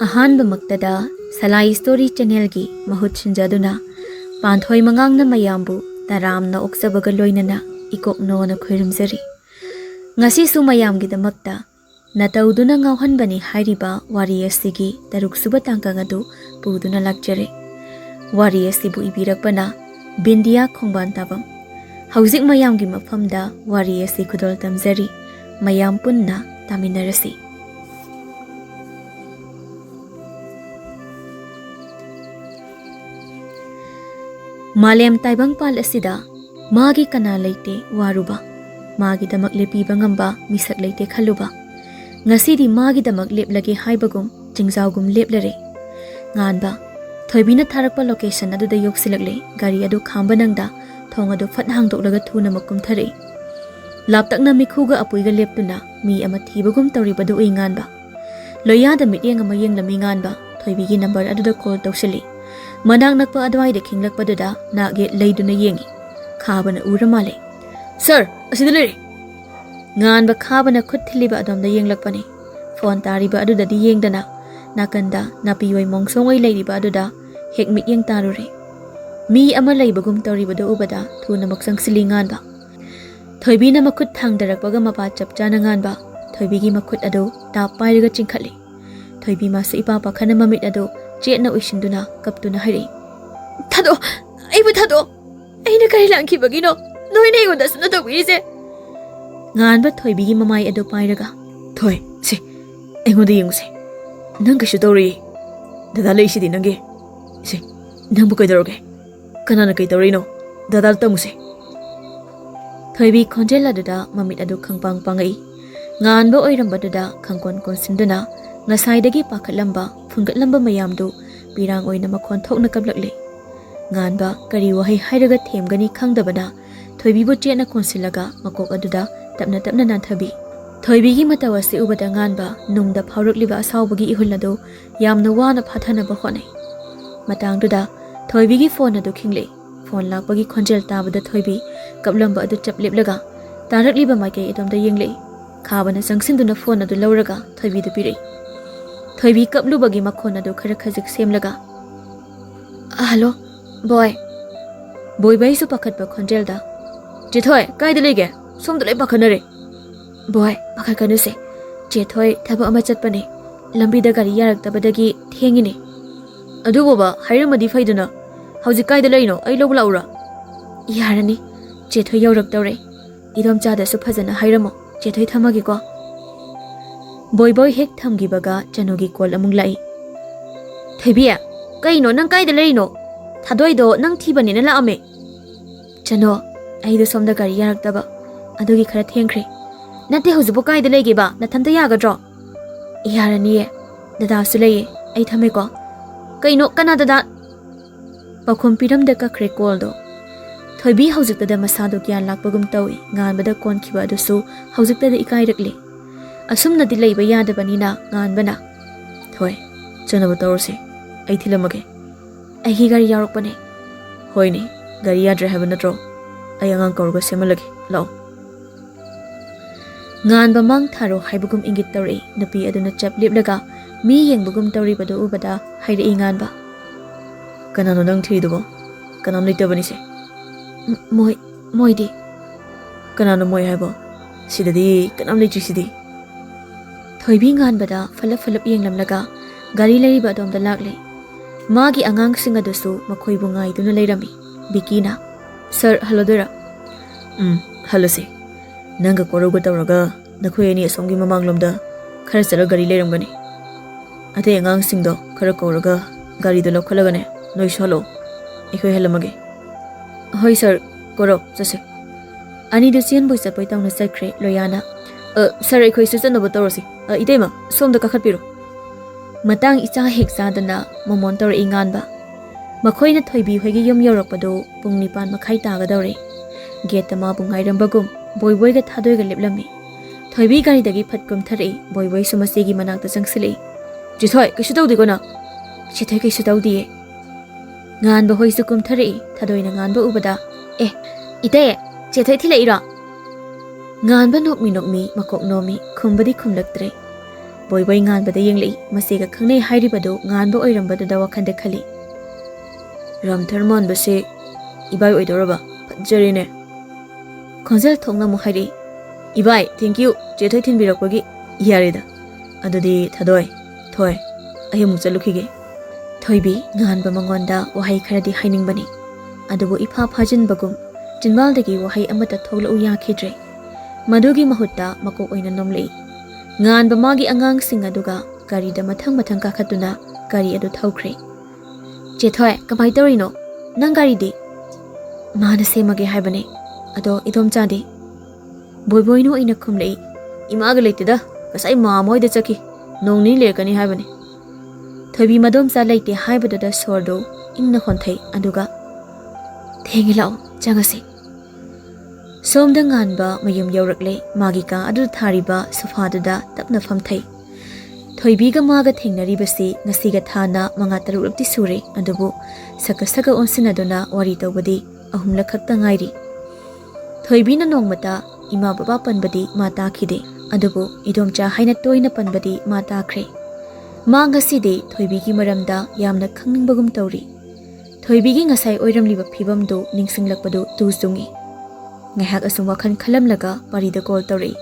ꯑꯍꯥꯟꯕꯃꯛꯇꯗ ꯁꯂꯥꯏ story ꯆꯦꯅꯦꯜꯒꯤ ꯃꯍꯨꯠ ꯁꯤꯟꯖꯗꯨꯅ ꯄꯥꯟꯊꯣꯏ ꯃꯉꯥꯡꯅ ꯃꯌꯥꯝꯕꯨ ꯇꯔꯥꯝꯅ ꯑꯣꯛꯆꯕꯒ ꯂꯣꯏꯅꯅ ꯏꯀꯣꯛꯅꯣꯅ ꯈꯣꯏꯔꯝꯖꯔꯤ꯫ ꯉꯁꯤꯁꯨ ꯃꯌꯥꯝꯒꯤꯗꯃꯛꯇ ꯅꯇꯧꯗꯨꯅ ꯉꯥꯎꯍꯟꯕꯅꯤ ꯍꯥꯏꯔꯤꯕ ꯋꯥꯔꯤ ꯑꯁꯤꯒꯤ 6ꯁꯨꯕ ꯇꯥꯡꯀꯛ ꯑꯗꯨ ꯄꯨꯗꯨꯅ ꯂꯥꯛꯆꯔꯦ꯫ ꯋꯥꯔꯤ ꯑꯁꯤꯕꯨ ꯏꯕꯤꯔꯛꯄꯅ ꯕꯤꯟꯗꯤꯌꯥ ꯈꯣꯡꯕꯥꯟꯇꯥꯕꯝ꯫ ꯍꯧꯖꯤꯛ ꯃꯌꯥꯝꯒꯤ ꯃꯐꯝꯗ ꯋꯥꯔꯤ ꯑꯁꯤ ꯈꯨꯗꯣꯜ ꯇꯝꯖꯔꯤ꯫ ꯃꯌꯥꯝ ꯄꯨꯟꯅ ꯇꯥꯃꯤꯟꯅꯔꯁꯤ꯫ ꯃꯥꯂꯦꯝ ꯇꯥꯏꯕꯪꯄꯥꯜ ꯑꯁꯤꯗ ꯃꯥꯒꯤ ꯀꯅꯥ ꯂꯩꯇꯦ ꯋꯥꯔꯨꯕ, ꯃꯥꯒꯤꯗꯃꯛ ꯂꯦꯞꯄꯤꯕ ꯉꯝꯕ ꯃꯤꯁꯛ ꯂꯩꯇꯦ ꯈꯜꯂꯨꯕ, ꯉꯁꯤꯗꯤ ꯃꯥꯒꯤꯗꯃꯛ ꯂꯦꯞꯂꯒꯦ ꯍꯥꯏꯕꯒꯨꯝ ꯆꯤꯡꯖꯥꯎꯒꯨꯝ ꯂꯦꯞꯂꯔꯦ꯫ ꯉꯥꯟꯕ ꯊꯣꯏꯕꯤꯅ ꯊꯥꯔꯛꯄ ꯂꯣꯀꯦꯁꯟ ꯑꯗꯨꯗ ꯌꯧꯁꯤꯜꯂꯛꯂꯦ꯫ ꯒꯥꯔꯤ ꯑꯗꯨ ꯈꯥꯝꯕ ꯅꯪꯗ ꯊꯣꯡ ꯑꯗꯨ ꯐꯠ ꯍꯥꯡꯗꯣꯛꯂꯒ ꯊꯨꯅꯃꯛ ꯀꯨꯝꯊꯔꯛꯏ꯫ ꯂꯥꯞꯇꯛꯅ ꯃꯤꯈꯨꯒ ꯑꯄꯨꯏꯒ ꯂꯦꯞꯇꯨꯅ ꯃꯤ ꯑꯃ ꯊꯤꯕꯒꯨꯝ ꯇꯧꯔꯤꯕꯗꯨ ꯎꯏ ꯉꯥꯟꯕ꯫ ꯂꯣꯌꯥꯗ ꯃꯤꯠꯌꯦꯡ ꯑꯃ ꯌꯦꯡꯂꯝꯃꯤ ꯉꯥꯟꯕ꯫ ꯊꯣꯏꯕꯤꯒꯤ ꯅꯝꯕꯔ ꯑꯗꯨꯗ ꯀꯣꯜ ꯇꯧꯁꯤꯜꯂꯤ꯫ ꯃꯅꯥꯛ ꯅꯛꯄ ꯑꯗꯨꯋꯥꯏꯗ ꯈꯤꯡꯂꯛꯄꯗꯨꯗ ꯅꯥꯛ ꯌꯦꯠ ꯂꯩꯗꯨꯅ ꯌꯦꯡꯉꯤ꯫ ꯈꯥꯕꯅ ꯎꯔ ꯃꯥꯜꯂꯦ꯫ "ꯁꯔ, ꯑꯁꯤꯗ ꯂꯩꯔꯦ." ꯉꯥꯟꯕ ꯈꯥꯕꯅ ꯈꯨꯠ ꯊꯤꯜꯂꯤꯕ ꯑꯗꯣꯝꯗ ꯌꯦꯡꯂꯛꯄꯅꯤ꯫ ꯐꯣꯟ ꯇꯥꯔꯤꯕ ꯑꯗꯨꯗꯗꯤ ꯌꯦꯡꯗꯅ ꯅꯥꯀꯟꯗ ꯅꯥꯄꯤꯑꯣꯏ ꯃꯣꯡꯁꯣꯡꯑꯣꯏ ꯂꯩꯔꯤꯕ ꯑꯗꯨꯗ ꯍꯦꯛ ꯃꯤꯠꯌꯦꯡ ꯇꯥꯔꯨꯔꯦ꯫ ꯃꯤ ꯑꯃ ꯂꯩꯕꯒꯨꯝ ꯇꯧꯔꯤꯕꯗꯨ ꯎꯕꯗ ꯊꯨꯅꯃꯛ ꯆꯪꯁꯤꯜꯂꯤ ꯉꯥꯟꯕ꯫ ꯊꯣꯏꯕꯤꯅ ꯃꯈꯨꯠ ꯊꯥꯡꯗꯔꯛꯄꯒ ꯃꯄꯥ ꯆꯞ ꯆꯥꯅ ꯉꯥꯟꯕ ꯊꯣꯏꯕꯤꯒꯤ ꯃꯈꯨꯠ ꯑꯗꯨ ꯇꯥꯞ ꯄꯥꯏꯔꯒ ꯆꯤꯡꯈꯠꯂꯤ꯫ ꯊꯣꯏꯕꯤ ꯃꯥꯁꯨ ꯏꯄꯥ ꯄꯥꯈꯠꯅ ꯃꯃꯤꯠ ꯑꯗꯨ ꯆꯦꯠꯅ ꯎꯏꯁꯤꯟꯗꯨꯅ ꯀꯞꯇꯨꯅ ꯍꯥꯏꯔꯛꯏ꯫ "ꯊꯥꯗꯣꯛꯑꯣ, ꯑꯩꯕꯨ ꯊꯥꯗꯣꯛꯑꯣ! ꯑꯩꯅ ꯀꯔꯤ ꯂꯥꯟꯈꯤꯕꯒꯤꯅꯣ ꯅꯣꯏꯅ ꯑꯩꯉꯣꯟꯗ ꯑꯁꯨꯝꯅ ꯇꯧꯕꯤꯔꯤꯁꯦ?" ꯉꯥꯟꯕ ꯊꯣꯏꯕꯤꯒꯤ ꯃꯃꯥꯏ ꯑꯗꯨ ꯄꯥꯏꯔꯒ, "ꯊꯣꯏ, ꯁꯤ ꯑꯩꯉꯣꯟꯗ ꯌꯦꯡꯉꯨꯁꯦ. ꯅꯪ ꯀꯩꯁꯨ ꯇꯧꯔꯣꯏꯌꯦ. ꯗꯗꯥ ꯂꯩꯁꯤꯗꯤ ꯅꯪꯒꯤ. ꯁꯤ ꯅꯪꯕꯨ ꯀꯩꯗꯧꯔꯒꯦ? ꯀꯅꯥꯅ ꯀꯩ ꯇꯧꯔꯤꯅꯣ? ꯗꯗꯥꯗ ꯇꯝꯃꯨꯁꯦ." ꯊꯣꯏꯕꯤ ꯈꯣꯟꯖꯦꯜ ꯑꯗꯨꯗ ꯃꯃꯤꯠ ꯑꯗꯨ ꯈꯪꯄꯥꯡ ꯄꯥꯡꯉꯛꯏ꯫ ꯉꯥꯟꯕ ꯑꯣꯏꯔꯝꯕꯗꯨꯗ ꯈꯪꯀꯣꯟ ꯀꯣꯟꯁꯤꯟꯗꯨꯅ ꯉꯁꯥꯏꯗꯒꯤ ꯄꯥꯈꯠꯂꯝꯕ ꯐꯨꯡꯒꯠꯂꯝꯕ ꯃꯌꯥꯝꯗꯨ ꯄꯤꯔꯥꯡ ꯑꯣꯏꯅ ꯃꯈꯣꯟ ꯊꯣꯛꯅ ꯀꯞꯂꯛꯂꯤ꯫ ꯉꯥꯟꯕ ꯀꯔꯤ ꯋꯥꯍꯩ ꯍꯥꯏꯔꯒ ꯊꯦꯝꯒꯅꯤ ꯈꯪꯗꯕꯅ ꯊꯣꯏꯕꯤꯕꯨ ꯆꯦꯠꯅ ꯀꯣꯟꯁꯤꯜꯂꯒ ꯃꯀꯣꯛ ꯑꯗꯨꯗ ꯇꯞꯅ ꯇꯞꯅ ꯅꯥꯟꯊꯕꯤ꯫ ꯊꯣꯏꯕꯤꯒꯤ ꯃꯇꯧ ꯑꯁꯤ ꯎꯕꯗ ꯉꯥꯟꯕ ꯅꯨꯡꯗ ꯐꯥꯎꯔꯛꯂꯤꯕ ꯑꯁꯥꯎꯕꯒꯤ ꯏꯍꯨꯜ ꯑꯗꯨ ꯌꯥꯝꯅ ꯋꯥꯅ ꯐꯥꯊꯅꯕ ꯍꯣꯠꯅꯩ꯫ ꯃꯇꯥꯡꯗꯨꯗ ꯊꯣꯏꯕꯤꯒꯤ ꯐꯣꯟ ꯑꯗꯨ ꯈꯤꯡꯂꯛꯏ꯫ ꯐꯣꯟ ꯂꯥꯛꯄꯒꯤ ꯈꯣꯟꯖꯦꯜ ꯇꯥꯕꯗ ꯊꯣꯏꯕꯤ ꯀꯞꯂꯝꯕ ꯑꯗꯨ ꯆꯞ ꯂꯦꯞꯂꯒ ꯇꯥꯔꯛꯂꯤꯕ ꯃꯥꯏꯀꯩ ꯑꯗꯣꯝꯗ ꯌꯦꯡꯂꯛꯏ꯫ ꯈꯥꯕꯅ ꯆꯪꯁꯤꯟꯗꯨꯅ ꯐꯣꯟ ꯑꯗꯨ ꯂꯧꯔꯒ ꯊꯣꯏꯕꯤꯗ ꯄꯤꯔꯛꯏ꯫ ꯊꯣꯏꯕꯤ ꯀꯞꯂꯨꯕꯒꯤ ꯃꯈꯣꯟ ꯑꯗꯨ ꯈꯔ ꯈꯖꯤꯛ ꯁꯦꯝꯂꯒ, "ꯍꯜꯂꯣ, ꯕꯣꯏ." ꯕꯣꯏꯕꯩꯁꯨ ꯄꯥꯈꯠꯄ ꯈꯣꯟꯖꯦꯜꯗ, "ꯆꯦꯊꯣꯏ, ꯀꯥꯏꯗ ꯂꯩꯒꯦ? ꯁꯣꯝꯗ ꯂꯣꯏ ꯄꯥꯈꯠꯅꯔꯦ." "ꯕꯣꯏ, ꯄꯥꯈꯠꯀꯅꯨꯁꯦ. ꯆꯦꯊꯣꯏ ꯊꯕꯛ ꯑꯃ ꯆꯠꯄꯅꯦ. ꯂꯝꯕꯤꯗ ꯒꯥꯔꯤ ꯌꯥꯔꯛꯇꯕꯗꯒꯤ ꯊꯦꯡꯉꯤꯅꯦ." "ꯑꯗꯨꯕꯣꯕ ꯍꯥꯏꯔꯝꯃꯗꯤ ꯐꯩꯗꯅ. ꯍꯧꯖꯤꯛ ꯀꯥꯏꯗ ꯂꯩꯔꯤꯅꯣ? ꯑꯩ ꯂꯧꯕ ꯂꯥꯛꯎꯔꯥ?" "ꯌꯥꯔꯅꯤ. ꯆꯦꯊꯣꯏ ꯌꯧꯔꯛꯇꯧꯔꯦ. ꯏꯗꯣꯝꯆꯥꯗꯁꯨ ꯐꯖꯅ ꯍꯥꯏꯔꯝꯃꯣ. ꯆꯦꯊꯣꯏ ꯊꯝꯃꯒꯦꯀꯣ." ꯕꯣꯏꯕꯣꯏ ꯍꯦꯛ ꯊꯝꯈꯤꯕꯒ ꯆꯅꯨꯒꯤ ꯀꯣꯜ ꯑꯃꯨꯛ ꯂꯥꯛꯏ꯫ "ꯊꯣꯏꯕꯤ, ꯀꯩꯅꯣ ꯅꯪ ꯀꯥꯏꯗ ꯂꯩꯔꯤꯅꯣ? ꯊꯥꯗꯣꯏꯗꯣ ꯅꯪ ꯊꯤꯕꯅꯦꯅ ꯂꯥꯛꯑꯝꯃꯦ." "ꯆꯅꯣ, ꯑꯩꯗꯣ ꯁꯣꯝꯗ ꯒꯥꯔꯤ ꯌꯥꯔꯛꯇꯕ ꯑꯗꯨꯒꯤ ꯈꯔ ꯊꯦꯡꯈ꯭ꯔꯦ." "ꯅꯠꯇꯦ, ꯍꯧꯖꯤꯛꯄꯨ ꯀꯥꯏꯗ ꯂꯩꯒꯦꯕ? ꯅꯊꯟꯇ ꯌꯥꯒꯗ꯭ꯔꯣ?" "ꯌꯥꯔꯅꯤꯌꯦ. ꯗꯗꯥꯁꯨ ꯂꯩꯌꯦ. ꯑꯩ ꯊꯝꯃꯦꯀꯣ." "ꯀꯩꯅꯣ, ꯀꯅꯥ ꯗꯗꯥ?" ꯄꯥꯎꯈꯨꯝ ꯄꯤꯔꯝꯗ ꯀꯛꯈ꯭ꯔꯦ ꯀꯣꯜꯗꯣ꯫ ꯊꯣꯏꯕꯤ ꯍꯧꯖꯤꯛꯇꯗ ꯃꯁꯥꯗꯣ ꯒ꯭ꯌꯥꯟ ꯂꯥꯛꯄꯒꯨꯝ ꯇꯧꯏ꯫ ꯉꯥꯟꯕꯗ ꯀꯣꯟꯈꯤꯕ ꯑꯗꯨꯁꯨ ꯍꯧꯖꯤꯛꯇꯗ ꯏꯀꯥꯏꯔꯛꯂꯤ꯫ ꯑꯁꯨꯝꯅꯗꯤ ꯂꯩꯕ ꯌꯥꯗꯕꯅꯤꯅ ꯉꯥꯟꯕꯅ, "ꯊꯣꯏ, ꯆꯠꯅꯕ ꯇꯧꯔꯁꯤ. ꯑꯩ ꯊꯤꯜꯂꯝꯃꯒꯦ." "ꯑꯩꯒꯤ ꯒꯥꯔꯤ ꯌꯥꯎꯔꯛꯄꯅꯦ." "ꯍꯣꯏꯅꯦ, ꯒꯥꯔꯤ ꯌꯥꯗ꯭ꯔꯦ ꯍꯥꯏꯕ ꯅꯠꯇ꯭ꯔꯣ? ꯑꯩ ꯑꯉꯥꯡ ꯀꯧꯔꯒ ꯁꯦꯝꯍꯜꯂꯒꯦ. ꯂꯥꯛꯑꯣ." ꯉꯥꯟꯕ ꯃꯥꯡ ꯊꯥꯔꯣ ꯍꯥꯏꯕꯒꯨꯝ ꯏꯪꯒꯤꯠ ꯇꯧꯔꯛꯏ꯫ ꯅꯨꯄꯤ ꯑꯗꯨꯅ ꯆꯞ ꯂꯦꯞꯂꯒ ꯃꯤ ꯌꯦꯡꯕꯒꯨm ꯇꯧꯔꯤꯕꯗꯨ ꯎꯕꯗ ꯍꯥꯏꯔꯛꯏ ꯉꯥꯟꯕ, "ꯀꯅꯥꯅꯣ ꯅꯪ ꯊꯤꯔꯤꯗꯨꯕꯣ? ꯀꯅꯥꯝ ꯂꯩꯇꯕꯅꯤꯁꯦ." "ꯃꯣꯏꯗꯤ." "ꯀꯅꯥꯅꯣ ꯃꯣꯏ ꯍꯥꯏꯕꯣ? ꯁꯤꯗꯗꯤ ꯀꯅꯥꯝ ꯂꯩꯇ꯭ꯔꯤꯁꯤꯗꯤ." ꯊꯣꯏꯕꯤ ꯉꯥꯟꯕꯗ ꯐꯂꯞ ꯐꯂꯞ ꯌꯦꯡꯂꯝꯂꯒ ꯒꯥꯔꯤ ꯂꯩꯔꯤꯕ ꯑꯗꯣꯝꯗ ꯂꯥꯛꯂꯤ꯫ ꯃꯥꯒꯤ ꯑꯉꯥꯡꯁꯤꯡ ꯑꯗꯨꯁꯨ ꯃꯈꯣꯏꯕꯨ ꯉꯥꯏꯗꯨꯅ ꯂꯩꯔꯝꯃꯤ꯫ ꯕꯤꯀꯤꯅ, "ꯁꯔ, ꯍꯜꯂꯗꯣꯏꯔꯥ?" "ꯍꯜꯂꯁꯤ. ꯅꯪꯒ ꯀꯣꯔꯧꯒ ꯇꯧꯔꯒ ꯅꯈꯣꯏ ꯑꯅꯤ ꯑꯁꯣꯝꯒꯤ ꯃꯃꯥꯡꯂꯣꯝꯗ ꯈꯔ ꯆꯠꯂꯒ ꯒꯥꯔꯤ ꯂꯩꯔꯝꯒꯅꯤ. ꯑꯇꯩ ꯑꯉꯥꯡꯁꯤꯡꯗꯣ ꯈꯔ ꯀꯧꯔꯒ ꯒꯥꯔꯤꯗꯣ ꯂꯧꯈꯠꯂꯒꯅꯦ ꯅꯣꯏꯁꯨ ꯍꯜꯂꯛꯑꯣ. ꯑꯩꯈꯣꯏ ꯍꯜꯂꯝꯃꯒꯦ." "ꯍꯣꯏ ꯁꯔ, ꯀꯣꯔꯧ, ꯆꯠꯁꯦ." ꯑꯅꯤꯗꯨ ꯆꯦꯟꯕꯣꯏ ꯆꯠꯄꯣꯏ ꯇꯧꯅ ꯆꯠꯈ꯭ꯔꯦ꯫ ꯂꯣꯌꯥꯅ, "ꯁꯔ, ꯑꯩꯈꯣꯏꯁꯨ ꯆꯠꯅꯕ ꯇꯧꯔꯁꯤ. ꯏꯇꯩꯃ, ꯁꯣꯝꯗ ꯀꯥꯈꯠꯄꯤꯔꯣ." ꯃꯇꯥꯡ ꯏꯆꯥ ꯍꯦꯛ ꯆꯥꯗꯅ ꯃꯣꯃꯣꯟ ꯇꯧꯔꯛꯏ ꯉꯥꯟꯕ꯫ ꯃꯈꯣꯏꯅ ꯊꯣꯏꯕꯤ ꯍꯣꯏꯒꯤ ꯌꯨꯝ ꯌꯧꯔꯛꯄꯗꯨ ꯄꯨꯡ 9:30 ꯇꯥꯒꯗꯧꯔꯦ꯫ ꯒꯦꯠꯇ ꯃꯥꯕꯨ ꯉꯥꯏꯔꯝꯕꯒꯨꯝ ꯕꯣꯏꯕꯣꯏꯒ ꯊꯥꯗꯣꯏꯒ ꯂꯦꯞꯂꯝꯃꯤ꯫ ꯊꯣꯏꯕꯤ ꯒꯥꯔꯤꯗꯒꯤ ꯐꯠ ꯀꯨꯝꯊꯔꯛꯏ꯫ ꯕꯣꯏꯕꯣꯏꯁꯨ ꯃꯆꯦꯒꯤ ꯃꯅꯥꯛꯇ ꯆꯪꯁꯤꯜꯂꯛꯏ꯫ "ꯆꯦꯊꯣꯏ, ꯀꯩꯁꯨ ꯇꯧꯗꯦꯀꯣ ꯅꯪ?" "ꯆꯦꯊꯣꯏ ꯀꯩꯁꯨ ꯇꯧꯗꯤꯌꯦ." ꯉꯥꯟꯕ ꯍꯣꯏꯁꯨ ꯀꯨꯝꯊꯔꯛꯏ꯫ ꯊꯥꯗꯣꯏꯅ ꯉꯥꯟꯕ ꯎꯕꯗ, "ꯑꯦ, ꯏꯇꯩ, ꯆꯦꯊꯣꯏ ꯊꯤꯜꯂꯛꯏꯔꯣ?" ꯉꯥꯟꯕ ꯅꯣꯛꯃꯤ ꯅꯣꯛꯃꯤ ꯃꯀꯣꯛ ꯅꯣꯝꯃꯤ꯫ ꯈꯨꯝꯕꯗꯤ ꯈꯨꯝꯂꯛꯇ꯭ꯔꯦ꯫ Boy nganbada yengli masiga khangnei hairibadu nganba oirambadada wakhande khali. Ramtharman base ibai oidoraba pajjarine. Khonjel thongna mu hairi. Ibai, thank you. Chethoi thinbirakpagi yarida. Adudi thadoi, thoi. Ahi mu chalukhige. Thoibi nganba mangonda wahai kharadi hainingbani. Adubu ifa phajinbagum jinwaldagi wahai amata thogla u yakhidre. Madugi mahutta makok oina nomlei. Nganba magi angang sing aduga gari da mathang kakhatuna gari adu thaukhre. Chethoi kamai torino nang gari di. Mana semage haibane. Ado idom chadi. Boy no ina khumlei. Imaga leitida kasai mamoi de chaki. Nongni lekani haibane. Thoibi madom cha leite haibadada sordo ingna honthai aduga thengi lao changase. Somda nganba mayum yaurakle magi ka adu thariba sofadada tapna famthai. Thoibiga maga thengnaribasi ngasiga thana manga tarurupti sure adubu saka onsinaduna wari tawbadi ahumla khakta ngairi. Thoibina nongmata ima baba panbadi mata khide adubu idomcha haina toina panbadi mata khre. Mangaside thoibigi maramda yamna khangningbagum tawri. Thoibigi ngasai oiramliba phibamdo ningsinglakpadu tuzungi. Ngahak asum wakhan khalamlaga parida call tawri.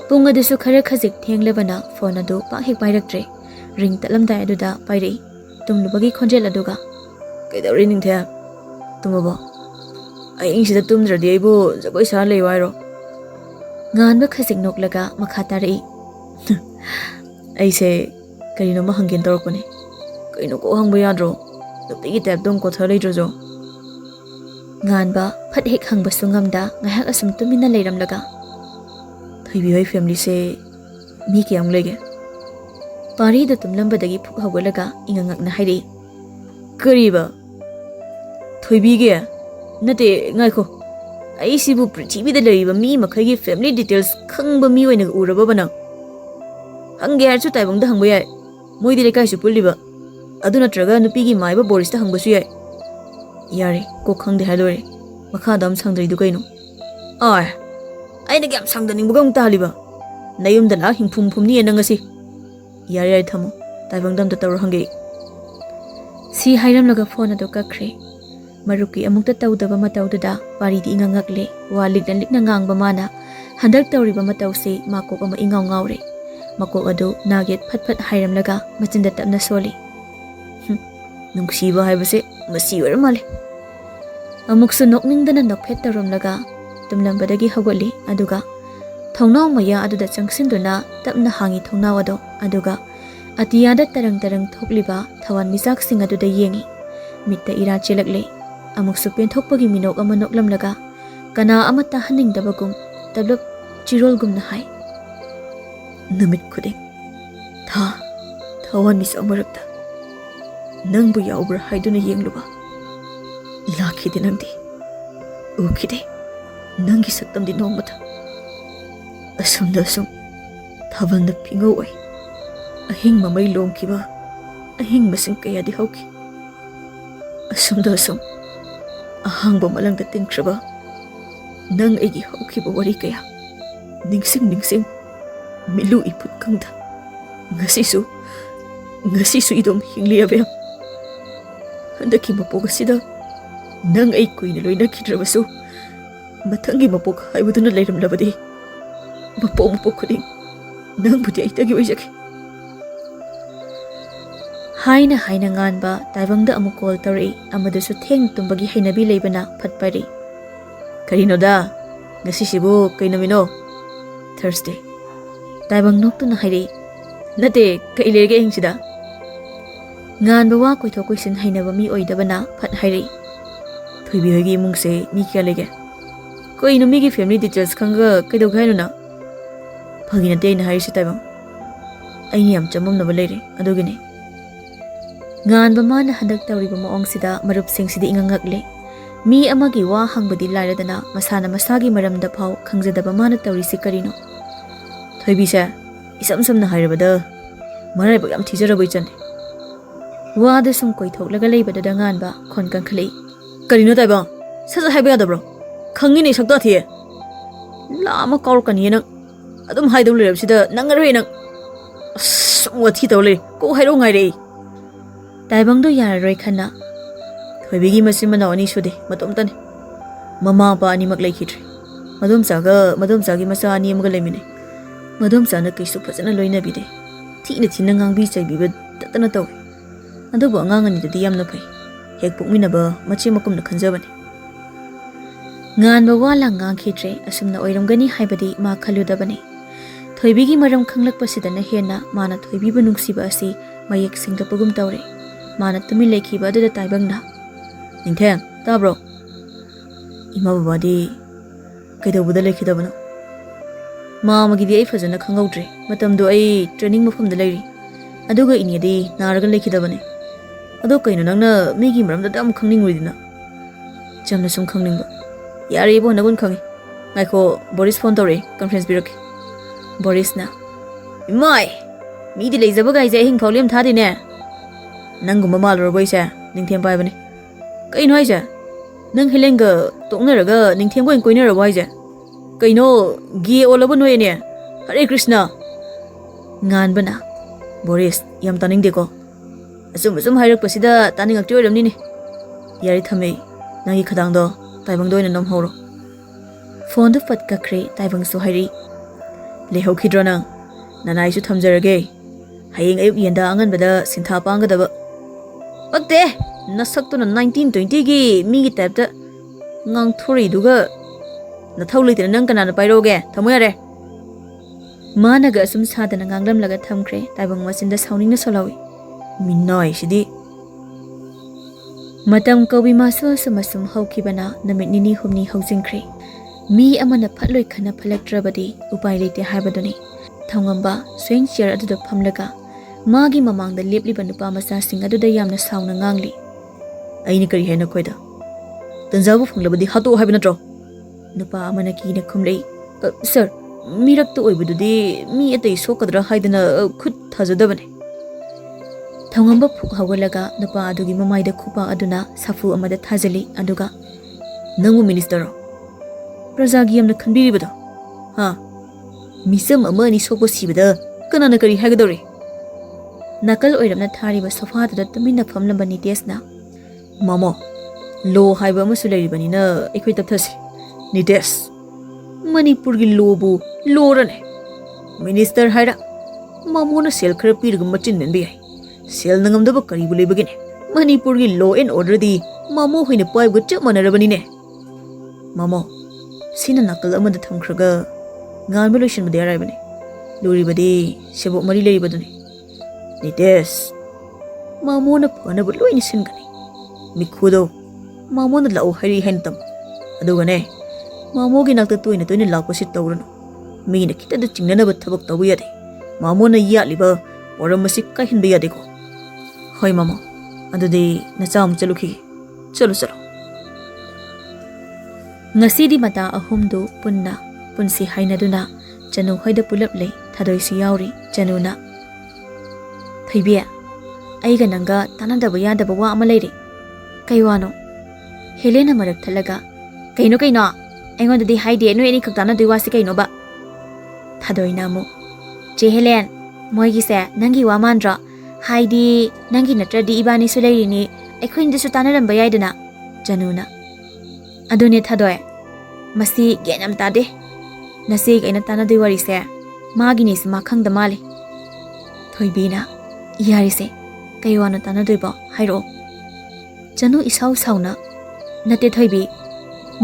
Pung adusu khara khajik thenglabana phone adu pahek pairaktre. Ring talamdai aduda pairei. Tumnubagi khonjel aduga. Kaidawri ningthe? Tumabo. Ai ingsida tumdradi aibu jagoi sa lei wairo. Nganba khajik noklaga makha tarei. Aise karino ma hangin torokone. Kaino ko hangba yadro. Nupigi tap dong ko thalei drojo. Nganba phat hek hangba sungamda ngahak asum tumina leiramlaga. Thoibi hoi family se mi kiyam lege. Pari da tumlambadagi phuk hawalaga ingangak na hairi. Kariba. Thoibi ge nate ngaiko. Ai sibu prithvi da leiba mi makhai family details khangba mi oina uraba bana. Hangge harchu taibong da hangba yai. Moi di lekai su puliba. Adu natraga nupigi maiba Boris da hangba su yai. Yare ko khangde halore. Makha dam sangdri du kaino. Ai. Ai na gyam sangda ning bugam ta haliba. Nayum da la hingphum phumni enangasi. Yare ai thamo. Taibong dam da tawr hangge. Si hairamlaga phone ado kakre. Maruki amukta tawdaba matawdada paridi ingangakle wa likna ngangba mana handak tawriba matawse makok ama ingaw ngawre. Makok ado naget phat hairamlaga machinda tapna soli. Nungsiba haibase masi oramale. Amuksu nokningdana nokphet taramlaga tumlambadagi hawali aduga thongnaw maya aduda changsinduna tapna hangi thongnaw ado aduga atiyada tarang thokliba thawan misak sing aduda yengi. Mitta ira chelakle. Amuksu penthokpagi minok ama noklamlaga kana amata haningdabagum tablop chirolgum na hai. Namit khuding thawan mis amarakta nangbu yaubra haiduna yengluba lakhide nangdi ukhide nangi saktamdi nongmata asumda thabalna pingau oi ahing mamai lomkiba ahing masing kayadi hauki asumda ahangba malangda tingkraba nang egi haukiba wari kaya ningsing milu iput kangda ngasisu idom hingliabe handaki mapok asida nang ai kuina loina khidrabasu mathangi mapok haibuduna leiramlabadi mapok khuding nang budi aitagi oijaki. Haina nganba taibangda amu call tawri amadusu theng tumbagi hainabi leibana phatpari. Karino da ngasi sibu kainamino Thursday. Taibang noktuna hairi. Nate kailege hingsida. Nganba wa koithok koisin hainaba mi oidabana phat hairi. Thoibi hoigi mungse mi kya lege. Koino mi gi family details khanga kaido gaino na. Phagina te na hairi taibang. Ai yam chamam na balere adugine. Nganba mana handak tawriba maong sida marup sing sidi ingangakle. Mi amagi wa hangbadi lairadana masana masagi maramda phau khangjadaba mana tawri si karino. Thoibi sa isam na hairabada marai ba yam thijarabai chane. Wa da sum koithoklaga leibada da nganba khon kankhali. Karino taiba sasa haiba yadabro. Khangini sakta thiye. Lama kaur kaniye nang adum haidul lerabsida nangaroi nang. Wathi tau le ko hairo ngai re. Taibangdo yararoi khana. Thoibigi masin mana ani sude matom tane. Mama pa ani mak laikhitri. Madum sagi masa ani amga lemine. Madum sa na kaisu phajana loina bide. Thina ngangi chai biba tatana taw. Adubu angang ani dadi yamna phai. Hek pukmina ba machi makum na khanjabani. Ngan ba wala ngang khitre asumna oiramgani haibadi ma khaludabani. Thoibigi maram khanglakpasidana hena mana thoibiba nungsiba asi mayek singlapagum tawre. Mana tumi lekhiba adada taibangna. Ningtheng tabro. Ima babadi kaidawuda lekhidabano. Mamagidi ai fajana khangaudre. Matamdo ai training mafamda leiri. Aduga inyadi naraga lekhidabane. Ado kaino nangna migi maramda dam khangninguridina. Jamna sum khangningba. Yari bo nagun khangi. Ngaiko Boris phone tawre conference birak. Boris na. Imai. Midi leizaba gaise hing phawlem thadine. Nanguma malro boise ningthem pai bane. Kaino haise? Nang helenga toknaraga ningthem go koinara waise. Kaino gi olaba noyene. Hare Krishna. Ngan bana. Boris yam taning deko. Asum hairak pasida taning akti oiramni ne. Yari thame nangi khadang do taibang doina nom horo. Phone do fat kakre taibang so hairi. Lehau khidro nang nanai su thamjarage. Hayeng ayuk yenda angan bada sintha panga daba. Pakte nasak to na 1920 gi mi gi type ta ngang thori duga na thau leite nang kana na pairoge thamoyare. Managa asum sadana nganglam laga thamkre taibang masinda sauningna solawi. Minai sidi matam kawi maso samasum haukibana namit nini humni haujingkre. Mi amana phatloi khana phalaktrabadi upai leite haibaduni. Thongamba swing chair aduda phamlaga magi mamangda lepliba nupa masa sing aduda yamna sauna ngangli. Aini kari hena khoida. Tanjabu phanglabadi hatu haibna tro. Nupa amana ki na khumlei. Sir, mirak to oibududi mi atai sokadra haidana khut thajadabane. Thongamba phuk hawalaga nupa adugi mamaida khupa aduna safu amada thajali aduga nangu minister prajagi amna khanbiribado ha misam amani sokbo sibada kanana kari hagadore nakal oiramna thariba sofa da tamina famlamba nitesna mamo lo haiba amasu leiribani na ekhoi tapthasi nites manipur gi lobu lorane minister haira mamona sel khara pirga machin menbi hai sel nangamdaba karibu lebagine manipur gi law and order di mamo hoina paibu chap manarabani ne mamo sina nakal amada thamkhraga ngan relation bade araibane lori bade sebo mari leibadune nites mamo na phana bu loini singani mikhudo mamo na lau hari hentam aduga ne mamo gi nakta toina lakpo sit tawrano mi na kita da chingnana ba thabak tawu yade mamo na yaliba oram masik ka hinba yade ko Hoy mama, adudi nacham chalukhi. Chalo. Ngasidi mata ahumdu punna punsi hainaduna chanu hoida pulap le thadoisi yauri chanuna. Thoibia aiga nanga tanadaba yadaba wa ama leire. Kaiwano Helena marak thalaga kaino aingondadi haide no eni khaktana duiwasi kaino ba. Thadoina mu che Helen moigi se nangi wa mandra Haidi nangi natradi ibani sulaini ekhoin disu tanaram bayaidana januna adune thadoe masi genam tade nasi gaina tanadi wari se magini se makhang da male thoibina yari se kaiwana tanadoi ba hairo janu isau sauna nate thoibi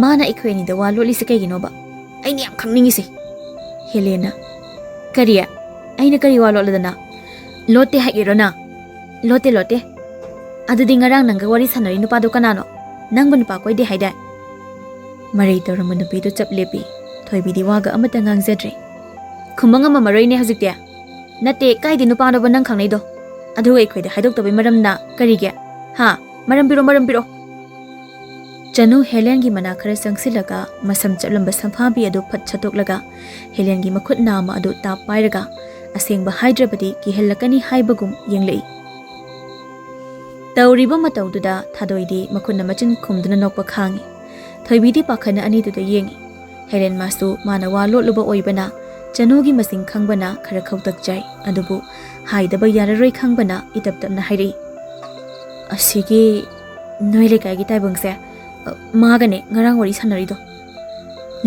mana ekhoini da waloli se kaigino ba aini am khangningi se Helena kariya aina kari waloladana Lote hairona. Lote. Adudi ngarang nangga wari sanari nupa do kanano. Nang nupa koy de haida. Narrator nupi do chap lepi. Thoibi di waga amata ngangzadre. Kumbang ama maray ne hazik dia. Nate kay di nupa do banang kang do. Adu ay koy de haidok tabi maram na karigya. Ha, maram biro. Janu Helen gi mana khara sangsilaga masam chaplamba samphabi adu phat chatok laga Helen gi makhut nama adu tap pairaga asengba Hyderabadi ki helakani haibagum yenglei tawriba matawduda thadoidi makhunna machin khumduna nokpa khangi thoibidi pakhana ani duda yengi Helen masu mana wa lotluba oibana Chanogi masing khangbana khara khautak jai adubu haidaba yararoi khangbana itaptapna hairi asigi noile kai gi taibangse magane ngarang wari sanarido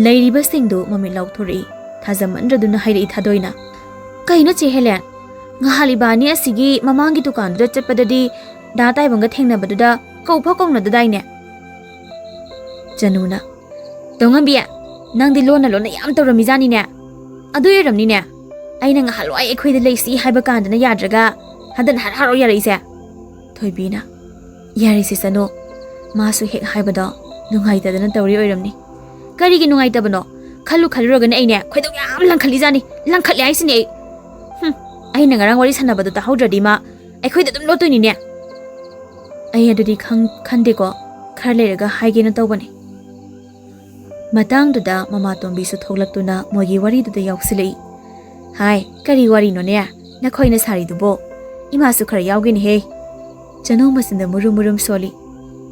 leiriba singdu mami lauthori thajamanraduna hairi thadoina kaina che helen ngahalibani asigi mamangi dukan da chappadadi da taibanga thengnabadda kaupha kongna dadaine Januna Tongambiya nangdi lona yam tawrami jani ne adu yeramni ne aina ngahalwai ekhoi da leisi haiba kandana yadraga hadan haro yaraise Thoibina Yarisi sano masu hek haibada nungai tadana tawri oiramni karigi nungai tabano khalu khalroga ne aine khoidong yam langkhali jani langkhatli aisini aina ngarang wari sanabadu ta haudradi ma ekhoi da dum lotuni ne ai adudi khande ko kharleraga haigena tawbani matangduda mama tombi su thoglaktuna mogi wari duda yausilei hai kari wari no ne nakhoina sari dubo ima su khara yaugeni he Chano masinda murum soli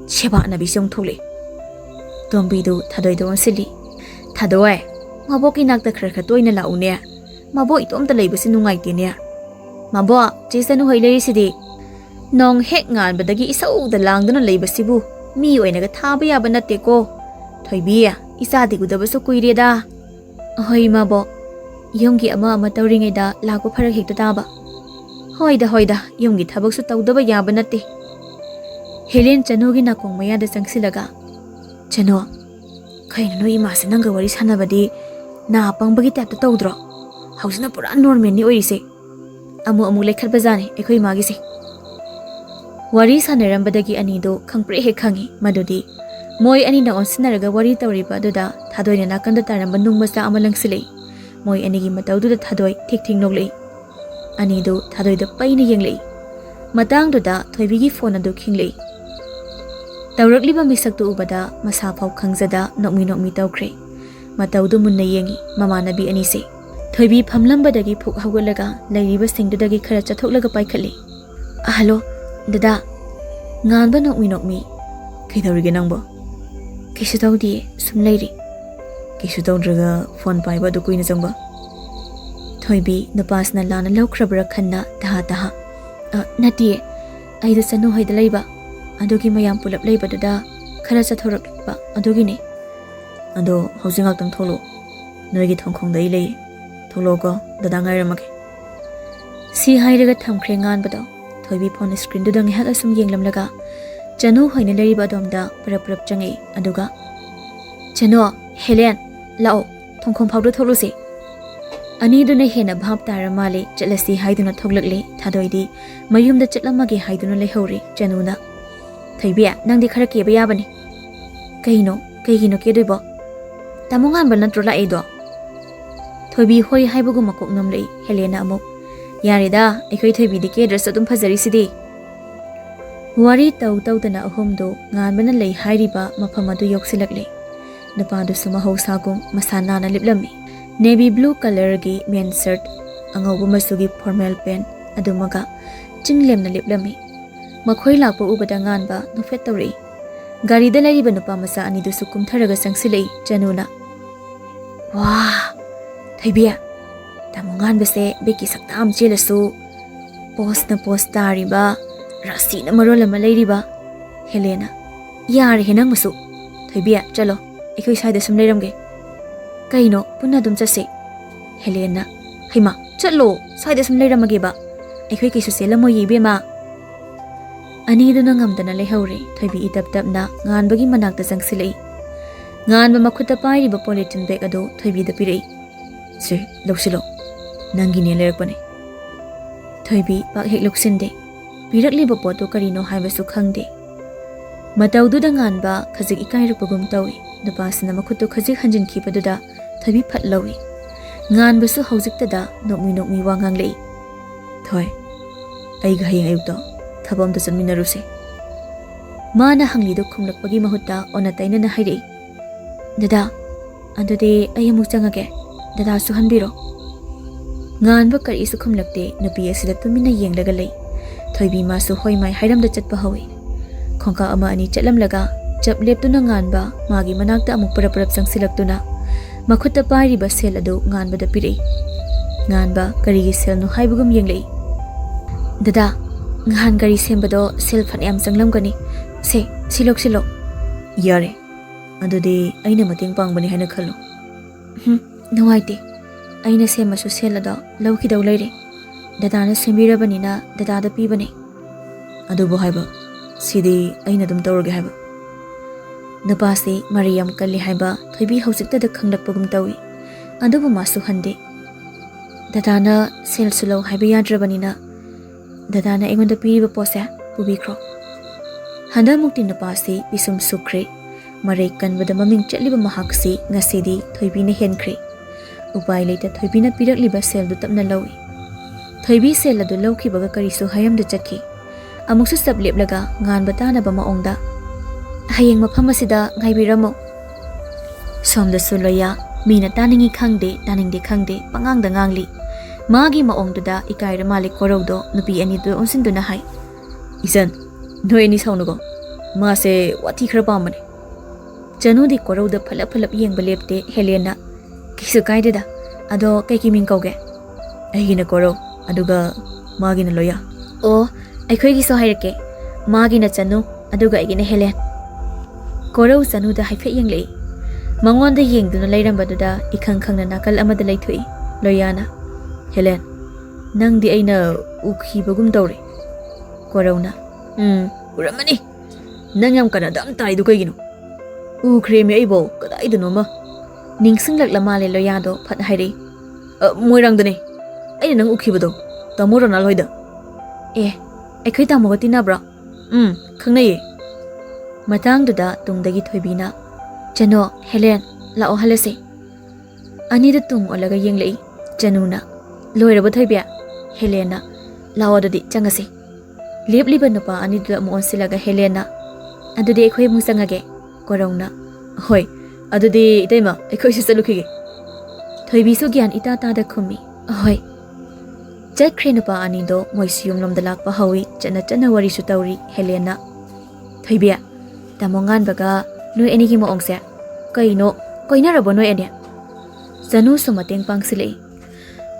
cheba na bisong thole tombi du thadoi don sili thadoi maboki nakta khara toina laune mabo itomta leibasi nungai tene mabo jesanu hoilei sidi nong hek ngan badagi isau da langduna leibasibu mi oina ga thaba ya banate ko thoibiya isadi gudabasu kuireda hoi mabo yonggi ama tawringai da lago pharak hekta taba hoida yonggi thabak su tawdaba yaba nate Helen Chanogi nakong maya da sangsilaga Chano kaina no ima sananga wari sanabadi na pangbagi tapta tawdro hausina pura normal ni oise amu lekhar bazane ekhoi magi se wari sanarambadagi anido khangpre he khangi madudi moi ani na onsinaraga wari tawriba duda thadoina nakanda taramba nungmasa amalangsilei moi anigi matawduda thadoi thik noglei Anido thadoida paina yenglei matangduda thoibigi phone adu khinglei tawrakliba misaktu ubada masa phau khangjada nokmi tawkhre matawdu munna yengi mamanabi anise thoibi phamlambadagi phuk hawgalaga leiriba singdudagi khara chathoklaga paikhali hello dada nganba nokmi kaidawrige nangbo kisu tawdi sum leiri kisu tawdraga phone paiba du kuina jangba Thoibi nupasna lana laukrabra khanna taha nati aida sanu hoida leiba adogi mayam pulap leiba dada khara chathorakba adogi ne ado housing tang tholo noigi thongkhong dai lei tholo ko dada ngairamake si hairaga thamkhre ngan bado thoibi phone screen du dang hak asum yenglamlaga chanu hoina leiba domda parap changai aduga chano Helen lao thongkhong phawdu tholusi Aniduna hena bhab taramale chalasi haiduna thoglakle thadoidi mayumda chatlamage haiduna lehori Chanuna Thaibiya nangdi khara keba yabani kaigino kedoibo tamongan ban natrola edo Thoibi hoi haibugu makok namlei Helena amuk yarida ekhoi thoibi de ke dress adum phajari sidi wari tawdana ahumdo nganbana lei hairiba mafamadu yoksilakle napadu suma housagum masana na liplami Navy blue color gi men shirt angaubu masugi formal pen adumaga chinglem na liplami makhoi lakpo ubada nganba nufet tawri gari da lari banupa masa ani du sukum tharaga sangsilei Chanuna Wah Thaibiya tamungan base beki saktam chelasu post tariba rasi na marol ama leiriba Helena yar henang masu Thaibiya chalo ekhoi saida sum leiramge Kaino punna dum chase Helena Haima chalo saida sum leiramage ba ekhoi kisu selamo yibema ani duna ngamdana lehore thoibi itaptapna nganbagi manakta jangsilei nganba makhuta pairiba polythene bag ado thoibi da pirei se loksilo nangi ne lerakpane thoibi pak hek loksinde pirakliba poto karino haibasu khangde matawduda nganba khajik ikairupagum tawi nupasina makhutu khajik hanjin khipaduda Thoibi phat lawi nganbasu haujiktada nokmi wanganglei thoi ai ga hayang ayukto thabam da chanminaruse mana hanglidu khumlakpagi mahutta ona taina na hairei dada andade ayamuk changage dada su hanbiro nganba kari su khumlakte nupi asida tumina yenglaga lei thoibi ma su hoimai hairam da chatpa hawi khongka ama ani chatlamlaga chap leptuna nganba magi manakta amuk parap sangsilaktuna Makutta pairiba sel adu nganbada pirei. Nganba karigi sel no haibugum yenglei. Dada, ngan gari sembado sel phanayam changlamgani. Se, silok. Yare. Adudi aina mating pangbani haina khallo. Nuwaite. Aina semasu sel ado lawkidaw leire. Dadana sembirabanina dadada pibane. Adubo haiba. Sidi aina dum tawrage haiba. Nupasi Mariam kalli haiba thoibi hausikta da khanglakpagum tawi. Adubu masu hande. Dadana sel sulo haiba yadrabanina. Dadana engonda piriba pose pubikro. Handa mukti nupasi bisum sukre. Marai kanbada maming chatliba mahaksi ngasidi thoibina henkre. Upai leita thoibina pirakliba sel du tapna lawi. Thoibi sel adu lawkibaga karisu hayamda chakki. Amuksu sableplaga nganba tanaba maongda. Hayeng mafam asida ngaibiramo. Somda suloya mina taningi khangde taningde khangde pangangda ngangli. Magi maongduda ikaira malik korowdo nupi ani du onsinduna hai. Isan, noi ni saunugo. Ma se wati khara pamane. Janu di korowda phalap yengba lepte Helena. Kisu kaideda ado kaiki ming kauge. Aigina korow aduga magina loya. O aikhoigi so hairake. Magina Janu aduga aigina Helen. Korau Januda haifet yenglei. Mangonda yengduna leirambaduda ikhang khangna nakal amada leithui. Loyana. Helen, nangdi aina ukhibagum tawre. Korauna. Uramani. Nang yam kana dam taidu kaigino. Ukremi aibo kadaidano ma. Ningsinglakla male loyado phat hairi. Moirangdane. Aina nang ukhibado. Tamora na loida. Aikhoi tamoga tinabra. Khangnaye. Matangduda tungdagi thoibina. Jano, Helen, lao halase. Anida tung olaga yenglei. Januna. Loiraba thoibia. Helena. Lao adudi changase. Lepliba nupa anida mo onsilaga Helena. Adudi aikhoi musangage. Korauna. Hoi. Adudi itaima aikhoi sisalukige. Thoibi su gyan ita tada khumi. Hoi. Chakre nupa anido moisiyum lomda lakpa hawi chana wari su tawri Helena. Thoibia. Tamongan baga noi enigi mo ongse. Kaino, koinarabo noi ene. Janu sumateng pangsilei.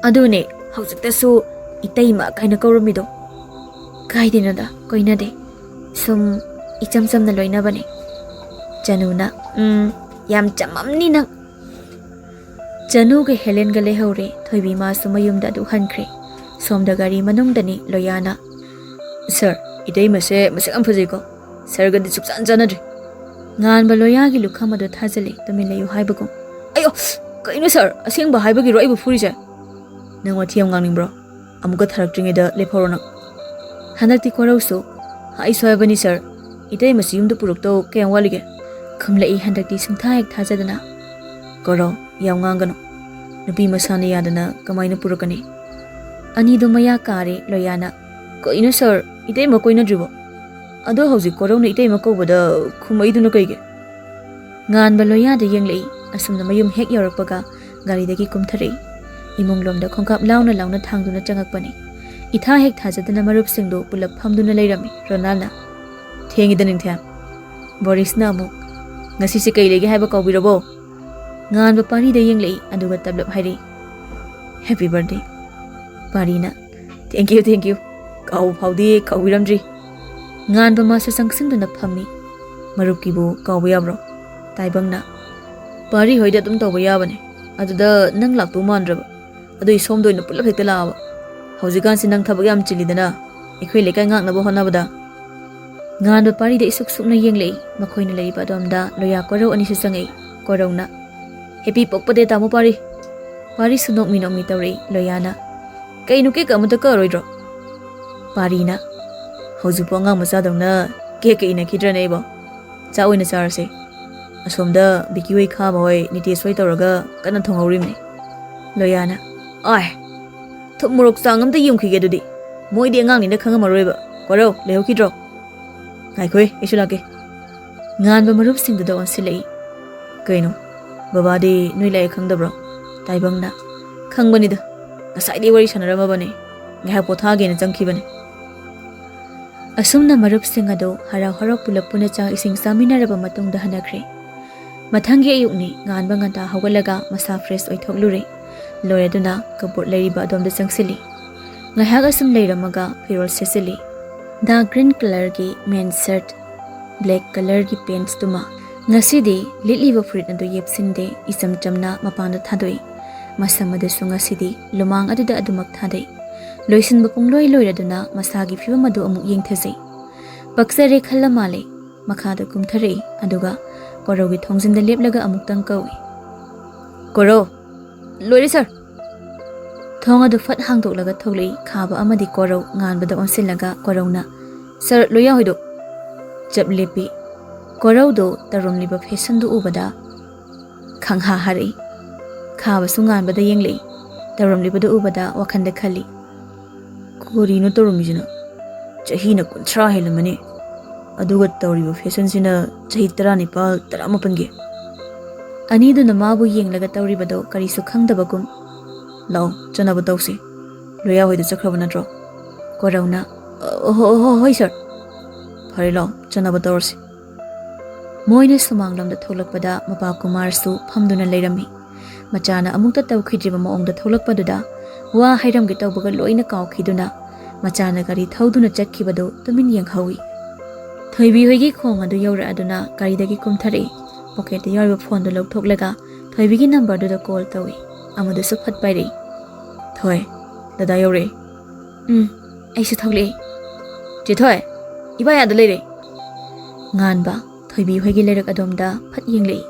Adune, hausikta su itaima kaina kaurumido. Kaidinada, koinade. Sum ichamsam na loina bane. Januna. Yam chamamni nang. Janu ge Helen ga lehaure thoibi ma sumayumda du hankre. Somda gari manungdani Loyana. Sir, itaima se masakam phajiko. Sargadi suksan janadri. Ngan ba loyagi lukhamadu thajale tumilayu haibagum. Ayo, kaino sir, asengba haibagi ro aibu furise. Nang wathiam ngangningro. Amuka tharaktringeda lephorona. Hanakti korausu. Hai soyabani sir. Itaima siyumda purukto kayang walige. Khamlai handakti sungtha ek thajadana. Koro, yaw ngangano. Nupi masana yadana kamaina purukani. Anido maya kare Loyana. Kaino sir, itaima koina dribo. Ado hausi korona itaima kawbada khumaiduna kaige. Ngan ba loyada yenglei asumna mayum hek yarakpaga garidagi kumtharei. Imunglomda khongkap launa thangduna changakpani. Itha hek thajadana marup singdo pulap phamduna leirami Ronalna. Thengida ningthya. Borisna amuk ngasi se kai lege haiba kawbirabo. Ngan ba pari da yenglei aduga tablap hairi. Happy birthday. Parina. Thank you. Kaw phawdi kawiramdri. Ngan ba masu sangsingduna phammi. Marupkibu kawba yabro. Taibangna. Pari hoida tum tawba yabane. Aduda nang laktu mandraba. Adu isom doina pulap hekta laaba. Haujikan si nang thabak yam chilidana. Ikhoi lekai ngaknaba honabada. Ngan ba pari da isuk sukna yenglei makhoina leiba domda loya korau ani susangai. Korauna. Happy pokpade tamo pari. Pari sunok mi tawrei Loyana. Kainu ke kamata ka roidro. Parina. Haujupo ngang masadongna ke ina khidra nei bo. Cha oina charase. Asomda bikiwei kha boy niteswai tawraga kana thongaurimni. Loyana. Ai. Thumurok sangam ta yumkhige dudi. Moi de ngang ni na khangamaroiba. Koro leho khidro. Ngai isulake. Ngan ba marup singda da onsilei. Kaino. Baba de nui lai khangdabro. Taibangna. Khangbanida. Ngasai de wari sanarama bane. Ngai pothage na changkhibane. Asumna marup singado harau pulap puna cha ising saminaraba matungda hanakre. Mathanggi ayukni nganba nganta hawgalaga masa fresh oithoklure. Loreduna kaput leiriba adomda changsili. Ngahak asum leiramaga firol sesili. Da green color gi main shirt, black color gi pants tuma. Ngasidi litliba fruit adu yepsinde isam chamna mapanda thadoi. Masamadasu ngasidi lumang aduda adumak thadai. Loisin bapung loi loiraduna masagi fibam adu amuk yengthasei. Baksare khalla male makhada kumthare aduga korogi thongzinda leplaga amuktang kawi. Koro loire sir. Thong adu fat hangdoklaga thoglei khaba amadi koro nganbada onsilaga korona sir loya hoido chap lepi koro do taromliba fashion du ubada khangha hari khaba su nganbada yenglei taromliba du ubada wakhanda khali korino toromijina chahina kunthra helamani aduga tawriba fashion sina chahi 19 13 ani du namabu yenglaga tawribado karisu khangdabagum lao chanaba tawsi loya hoida chakraba natro korona hoi sir phare lao chanaba tawsi moina sumanglamda tholakpada mapa kumar su phamduna leirami machana amukta tawkhidriba maongda tholakpaduda wa hairamge tawbaga loina kawkhiduna machana gari thauduna chakhibado tumin yenghawi thoibi hoigi khong adu yawra aduna garidagi kumthare pocket yarba phone do lokthoklaga thoibigi number do call tawi amadu su phat pairi thoi dada yawre aisu thokle je thoi iba ya da leire nganba thoibi hoigi lerak adomda phat yenglei